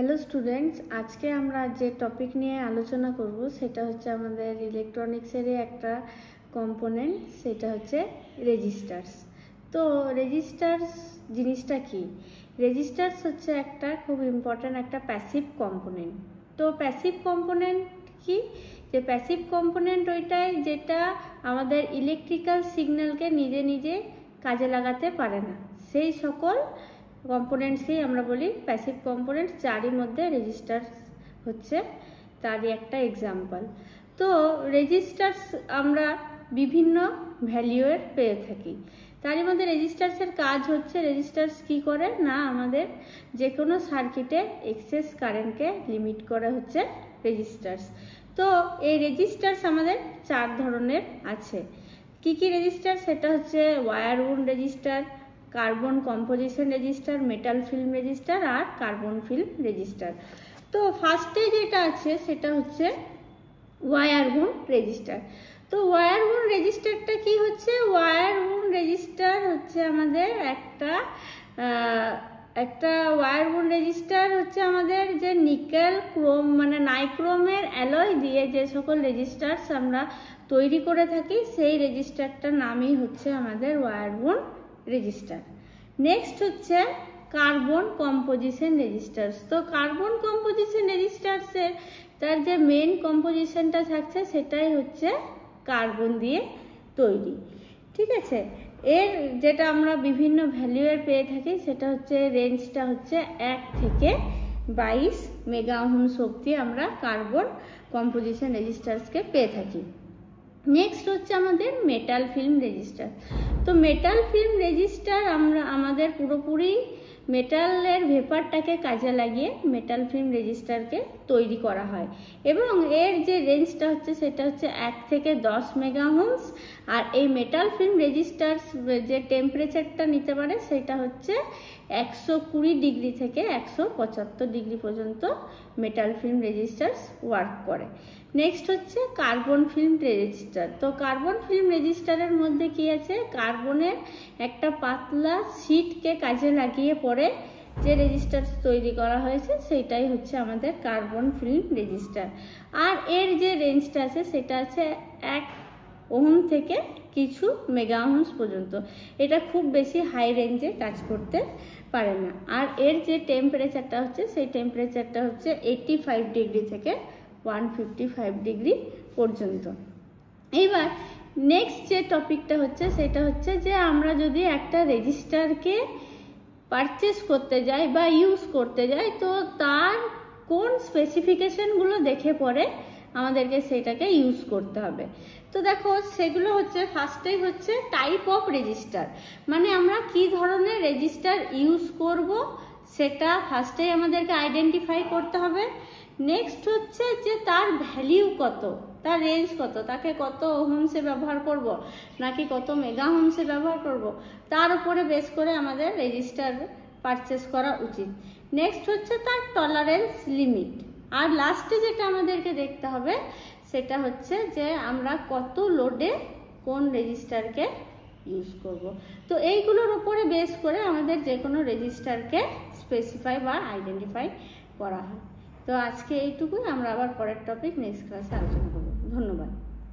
Hello students, আজকে আমরা যে টপিক নিয়ে আলোচনা করব সেটা হচ্ছে আমাদের ইলেকট্রনিক্সেরই একটা কম্পোনেন্ট, সেটা হচ্ছে রেজিস্টার্স। তো রেজিস্টার্স জিনিসটা কি? রেজিস্টার্স হচ্ছে একটা খুব ইম্পর্ট্যান্ট একটা প্যাসিভ কম্পোনেন্ট। তো প্যাসিভ কম্পোনেন্ট কি? যে প্যাসিভ কম্পোনেন্ট ওইটাই যেটা আমাদের ইলেকট্রিক্যাল সিগন্যালকে নিজে নিজে কাজে লাগাতে পারে না, সেই সকল কম্পোনেন্টসকেই আমরা বলি প্যাসিভ কম্পোনেন্টস, যারই মধ্যে রেজিস্টার হচ্ছে তারই একটা এক্সাম্পল। তো রেজিস্টার্স আমরা বিভিন্ন ভ্যালুয়ের পেয়ে থাকি। তারই মধ্যে রেজিস্টার্সের কাজ হচ্ছে, রেজিস্টার্স কি করে না, আমাদের যে কোনো সার্কিটে এক্সেস কারেন্টকে লিমিট করে হচ্ছে রেজিস্টার্স। তো এই রেজিস্টার্স আমাদের চার ধরনের আছে। কি কি রেজিস্টার? সেটা হচ্ছে wire wound resistor, carbon composition resistor, metal film resistor আর কার্বন ফিল্ম রেজিস্টার। তো ফার্স্টে যেটা আছে সেটা হচ্ছে ওয়্যার উন্ড রেজিস্টার। তো ওয়্যার উন্ড রেজিস্টারটা কি হচ্ছে? ওয়্যার উন্ড রেজিস্টার হচ্ছে আমাদের একটা ওয়্যার উন্ড রেজিস্টার হচ্ছে আমাদের যে নিকেল ক্রোম মানে নাইক্রোমের অ্যালয় দিয়ে যে সকল রেজিস্টার্স আমরা তৈরি করে থাকি, সেই রেজিস্টারটার নামই হচ্ছে আমাদের ওয়্যার উন্ড রেজিস্টার। নেক্সট হচ্ছে কার্বন কম্পোজিশন রেজিস্টার্স। তো কার্বন কম্পোজিশন রেজিস্টার্সের তার যে মেন কম্পোজিশনটা থাকছে সেটাই হচ্ছে কার্বন দিয়ে তৈরি। ঠিক আছে, এর যেটা আমরা বিভিন্ন ভ্যালুয়ের পেয়ে থাকি সেটা হচ্ছে রেঞ্জটা হচ্ছে 1 থেকে 22 মেগা ওহমস অবধি আমরা কার্বন কম্পোজিশন রেজিস্টার্সকে পেয়ে থাকি। নেক্সট হচ্ছে আমাদের মেটাল ফিল্ম রেজিস্টার। তো মেটাল ফিল্ম রেজিস্টার আমরা আমাদের পুরোপুরি মেটালের ভেপারটাকে কাজে লাগিয়ে মেটাল ফিল্ম রেজিস্টারকে তৈরি করা হয়, এবং এর যে রেঞ্জটা হচ্ছে সেটা হচ্ছে 1 থেকে 10 মেগা ওহমস। আর এই মেটাল ফিল্ম রেজিস্টার্স যে টেম্পারেচারটা নিতে পারে সেটা হচ্ছে 120 ডিগ্রি থেকে 175 ডিগ্রি পর্যন্ত মেটাল ফিল্ম রেজিস্টার্স ওয়ার্ক করে। নেক্সট হচ্ছে কার্বন ফিল্ম রেজিস্টার। তো কার্বন ফিল্ম রেজিস্টারের মধ্যে কি আছে? কার্বনের একটা পাতলা শীটকে কাজে লাগিয়ে পরে যে রেজিস্টার তৈরি করা হয়েছে সেটাই হচ্ছে আমাদের কার্বন ফিল্ম রেজিস্টার। আর এর যে রেঞ্জটা আছে সেটা আছে 1 ওহম থেকে কিছু মেগা ওহমস পর্যন্ত। এটা খুব বেশি হাই রেঞ্জে কাজ করতে পারে না। আর এর যে টেম্পারেচারটা হচ্ছে সেই টেম্পারেচারটা হচ্ছে 85 ডিগ্রি থেকে 155 ডিগ্রি পর্যন্ত। এবার নেক্সট যে টপিকটা হচ্ছে সেটা হচ্ছে যে আমরা যদি একটা রেজিস্টারকে পারচেস করতে যাই বা ইউজ করতে যাই, তো তার কোন স্পেসিফিকেশনগুলো দেখে পরে আমাদেরকে সেটাকে ইউজ করতে হবে। তো দেখো, সেগুলো হচ্ছে ফার্স্টেই হচ্ছে টাইপ অফ রেজিস্টার, মানে আমরা কি ধরনের রেজিস্টার ইউজ করব সেটা ফার্স্টেই আমাদেরকে আইডেন্টিফাই করতে হবে। নেক্সট হচ্ছে যে তার ভ্যালিউ কত, তার রেঞ্জ কত, তাকে কত ওহমসে ব্যবহার করব নাকি কত মেগা ওহমসে ব্যবহার করব, তার উপরে বেস করে আমাদের রেজিস্টার পারচেস করা উচিত। নেক্সট হচ্ছে তার টলারেন্স লিমিট। আর লাস্টে যেটা আমাদেরকে দেখতে হবে সেটা হচ্ছে যে আমরা কত লোডে কোন রেজিস্টারকে ইউজ করব। তো এইগুলোর উপরে বেস করে আমাদের যে কোনো রেজিস্টারকে স্পেসিফাই বা আইডেন্টিফাই করা হয়। তো আজকে এইটুকুই, আমরা আবার পরের টপিক নেক্সট ক্লাসে আলোচনা করব। ধন্যবাদ।